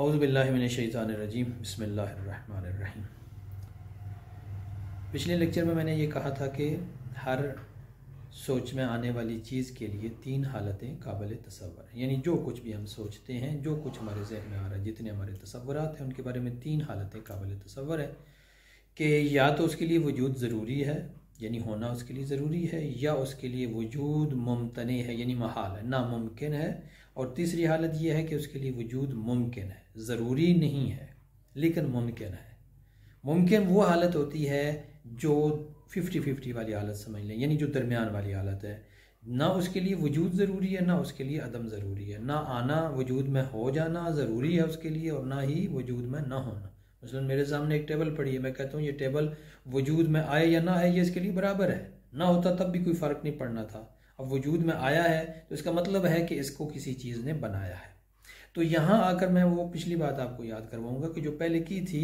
औज़ुबिल्लाहि मिनश्शैतानिर्रजीम बिस्मिल्लाहिर्रहमानिर्रहीम। पिछले लेक्चर में मैंने ये कहा था कि हर सोच में आने वाली चीज़ के लिए तीन हालतें काबिल तसव्वुर हैं, यानी जो कुछ भी हम सोचते हैं, जो कुछ हमारे ज़हन में आ रहा है, जितने हमारे तसव्वुरात हैं, उनके बारे में तीन हालतें काबिल तसव्वुर है कि या तो उसके लिए वजूद ज़रूरी है, यानी होना उसके लिए ज़रूरी है, या उसके लिए वजूद मुमतने है, यानी महाल है, नामुमकिन है, और तीसरी हालत यह है कि उसके लिए वजूद मुमकिन है, ज़रूरी नहीं है लेकिन मुमकिन है। मुमकिन वो हालत होती है जो 50-50 वाली हालत समझ लें, यानी जो दरमियान वाली हालत है, ना उसके लिए वजूद ज़रूरी है ना उसके लिए अदम ज़रूरी है, ना आना वजूद में हो जाना ज़रूरी है उसके लिए और ना ही वजूद में ना होना। मसलन मेरे सामने एक टेबल पड़ी है, मैं कहता हूँ ये टेबल वजूद में आए या ना आए ये इसके लिए बराबर है, ना होता तब भी कोई फ़र्क नहीं पड़ना था, अब वजूद में आया है तो इसका मतलब है कि इसको किसी चीज़ ने बनाया है। तो यहाँ आकर मैं वो पिछली बात आपको याद करवाऊँगा कि जो पहले की थी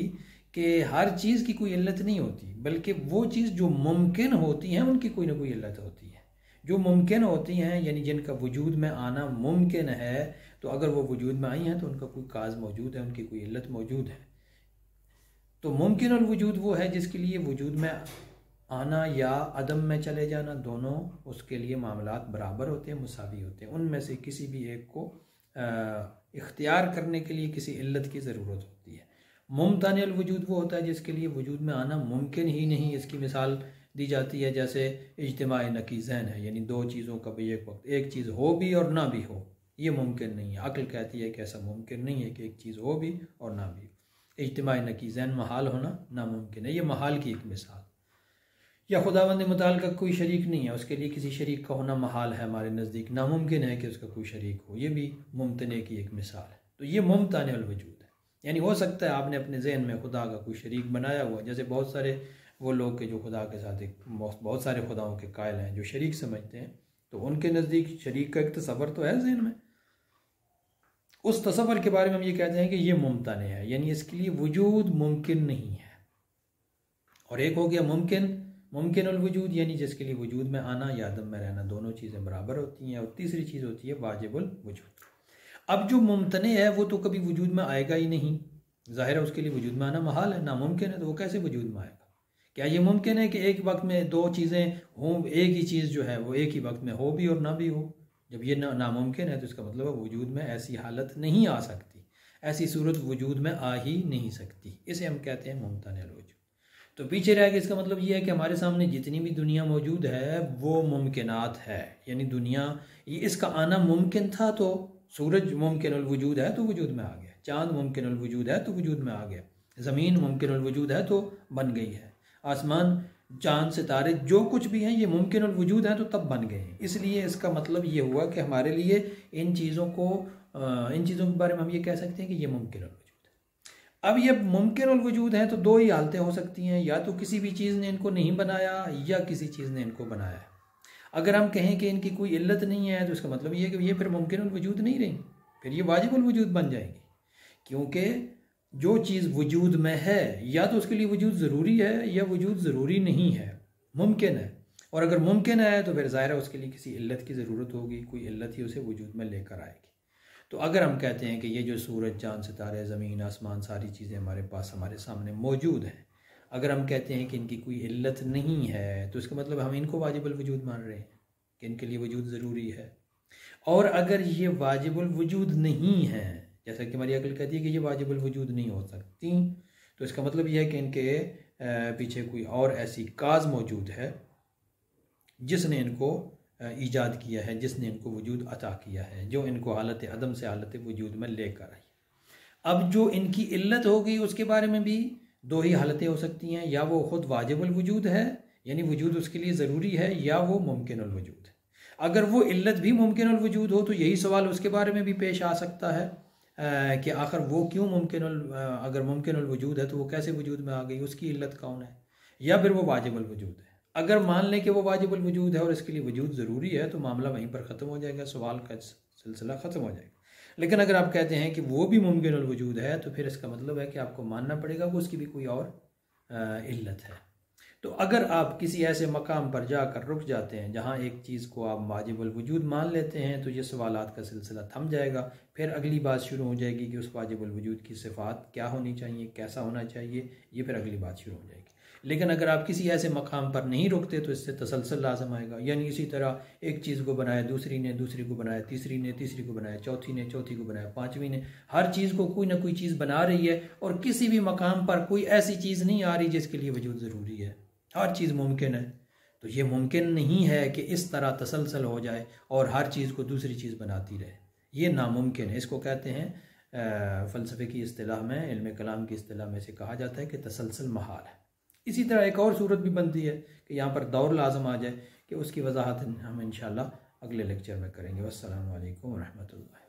कि हर चीज़ की कोई इल्लत नहीं होती, बल्कि वो चीज़ जो मुमकिन होती हैं उनकी कोई ना कोई इल्लत होती है। जो मुमकिन होती हैं यानी जिनका वजूद में आना मुमकिन है, तो अगर वो वजूद में आई हैं तो उनका कोई काज मौजूद है, उनकी कोई इल्लत मौजूद है। तो मुमकिन और वजूद वो है जिसके लिए वजूद में आना या अदम में चले जाना दोनों उसके लिए मामलात बराबर होते हैं, मुसावी होते हैं। उनमें से किसी भी एक को इख्तियार करने के लिए किसी इल्लत की ज़रूरत होती है। मुमतनिल वजूद वो होता है जिसके लिए वजूद में आना मुमकिन ही नहीं। इसकी मिसाल दी जाती है जैसे इज्तिमाई नकीज़ैन है, यानी दो चीज़ों का भी एक वक्त एक चीज़ हो भी और ना भी हो, ये मुमकिन नहीं है। अक्ल कहती है कि ऐसा मुमकिन नहीं है कि एक चीज़ हो भी और ना भी हो। इज्तिमाई नकीज़ैन महाल होना नामुमकिन है, ये महाल की एक मिसाल। या खुदावंद मुताल का कोई शरीक नहीं है, उसके लिए किसी शरीक का होना महाल है, हमारे नज़दीक नामुमकिन है कि उसका कोई शरीक हो, ये भी मुमतने की एक मिसाल है। तो ये मुमतनिल वजूद है, यानी हो सकता है आपने अपने जहन में खुदा का कोई शरीक बनाया हुआ, जैसे बहुत सारे वो लोग के जो खुदा के साथ एक बहुत सारे खुदाओं के कायल हैं जो शरीक समझते हैं, तो उनके नज़दीक शरीक का एक तसव्वुर तो है जहन में। उस तसव्वुर के बारे में हम ये कहते हैं कि ये मुमतने है, यानी इसके लिए वजूद मुमकिन नहीं है। और एक हो गया मुमकिन उल वजूद, यानी जिसके लिए वजूद में आना या अदम में रहना दोनों चीज़ें बराबर होती हैं। और तीसरी चीज़ होती है वाजिबुल वजूद। अब जो मुमतने है वो तो कभी वजूद में आएगा ही नहीं, ज़ाहिर है उसके लिए वजूद में आना महाल है, नामुमकिन है, तो वो कैसे वजूद में आएगा? क्या ये मुमकिन है कि एक वक्त में दो चीज़ें हों, एक ही चीज़ जो है वो एक ही वक्त में हो भी और ना भी हो? जब ये नामुमकिन है तो इसका मतलब है वजूद में ऐसी हालत नहीं आ सकती, ऐसी सूरत वजूद में आ ही नहीं सकती। इसे हम कहते हैं मुमतनिल वजूद। तो पीछे रह गया, इसका मतलब ये है कि हमारे सामने जितनी भी दुनिया मौजूद है वो मुमकिनात है, यानी दुनिया ये इसका आना मुमकिन था तो सूरज मुमकिन वजूद है तो वजूद में आ गया, चाँद मुमकिन वजूद है तो वजूद में आ गया, ज़मीन मुमकिन वजूद है तो बन गई है, आसमान चाँद सितारे जो कुछ भी हैं ये मुमकिन वजूद है तो तब बन गए हैं। इसलिए इसका मतलब ये हुआ कि हमारे लिए इन चीज़ों के बारे में हम ये कह सकते हैं कि ये मुमकिन वजूद है। अब ये मुमकिन और वजूद है तो दो ही हालतें हो सकती हैं, या तो किसी भी चीज़ ने इनको नहीं बनाया या किसी चीज़ ने इनको बनाया है। अगर हम कहें कि इनकी कोई इल्लत नहीं है तो इसका मतलब ये कि ये फिर मुमकिन और वजूद नहीं रही, फिर ये वाजिबुल वजूद बन जाएंगी, क्योंकि जो चीज़ वजूद में है या तो उसके लिए वजूद ज़रूरी है या वजूद ज़रूरी नहीं है, मुमकिन है। और अगर मुमकिन है तो फिर ज़ाहिर है उसके लिए किसी इल्लत की ज़रूरत होगी, कोई इल्लत ही उसे वजूद में लेकर आएगी। तो अगर हम कहते हैं कि ये जो सूरज चाँद सितारे ज़मीन आसमान सारी चीज़ें हमारे पास हमारे सामने मौजूद हैं, अगर हम कहते हैं कि इनकी कोई इल्लत नहीं है तो इसका मतलब हम इनको वाजिबुल वजूद मान रहे हैं कि इनके लिए वजूद ज़रूरी है। और अगर ये वाजिबुल वजूद नहीं है, जैसा कि हमारी अक्ल कहती है कि ये वाजिबुल वजूद नहीं हो सकती, तो इसका मतलब यह है कि इनके पीछे कोई और ऐसी काज मौजूद है जिसने इनको ईजाद किया है, जिसने इनको वजूद अता किया है, जो इनको हालत अदम से हालत वजूद में लेकर आई। अब जो इनकी इल्लत हो गई उसके बारे में भी दो ही हालतें हो सकती हैं, या वो खुद वाजिबुल वजूद है यानी वजूद उसके लिए ज़रूरी है, या वो मुमकिनुल वजूद है। अगर वो इल्लत भी मुमकिनुल वजूद हो तो यही सवाल उसके बारे में भी पेश आ सकता है कि आखिर वो क्यों अगर मुमकिनुल वजूद है तो वो कैसे वजूद में आ गई, उसकी इल्लत कौन है, या फिर वो वाजिबुल वजूद है। अगर मान लें कि वो वाजिबुल वजूद है और इसके लिए वजूद ज़रूरी है तो मामला वहीं पर ख़त्म हो जाएगा, सवाल का सिलसिला ख़त्म हो जाएगा। लेकिन अगर आप कहते हैं कि वो भी मुमकिन वजूद है तो फिर इसका मतलब है कि आपको मानना पड़ेगा कि उसकी भी कोई और इल्लत है। तो अगर आप किसी ऐसे मकाम पर जाकर रुक जाते हैं जहाँ एक चीज़ को आप वाजिबुल वजूद मान लेते हैं तो ये सवालात का सिलसिला थम जाएगा। फिर अगली बात शुरू हो जाएगी कि उस वाजिबुल वजूद की सिफ़ात क्या होनी चाहिए, कैसा होना चाहिए, ये फिर अगली बात शुरू हो जाएगी। लेकिन अगर आप किसी ऐसे मकाम पर नहीं रुकते तो इससे तसलसल लाजम आएगा। यानी इसी तरह एक चीज़ को बनाया दूसरी ने, दूसरी को बनाया तीसरी ने, तीसरी को बनाया चौथी ने, चौथी को बनाया पाँचवीं ने। हर चीज़ को कोई ना कोई चीज़ बना रही है और किसी भी मकाम पर कोई ऐसी चीज़ नहीं आ रही जिसके लिए वजूद ज़रूरी है। हर चीज़ मुमकिन है। तो ये मुमकिन नहीं है कि इस तरह तसलसल हो जाए और हर चीज़ को दूसरी चीज़ बनाती रहे, ये नामुमकिन है। इसको कहते हैं फ़लसफ़े की इस्तिलाह में, इल्म कलाम की इस्तिलाह में से कहा जाता है कि तसलसल महाल है। इसी तरह एक और सूरत भी बनती है कि यहाँ पर दौर लाजम आ जाए, कि उसकी वजाहत हम इंशाअल्लाह अगले लेक्चर में करेंगे। वस्सलामु अलैकुम व रहमतुल्लाह।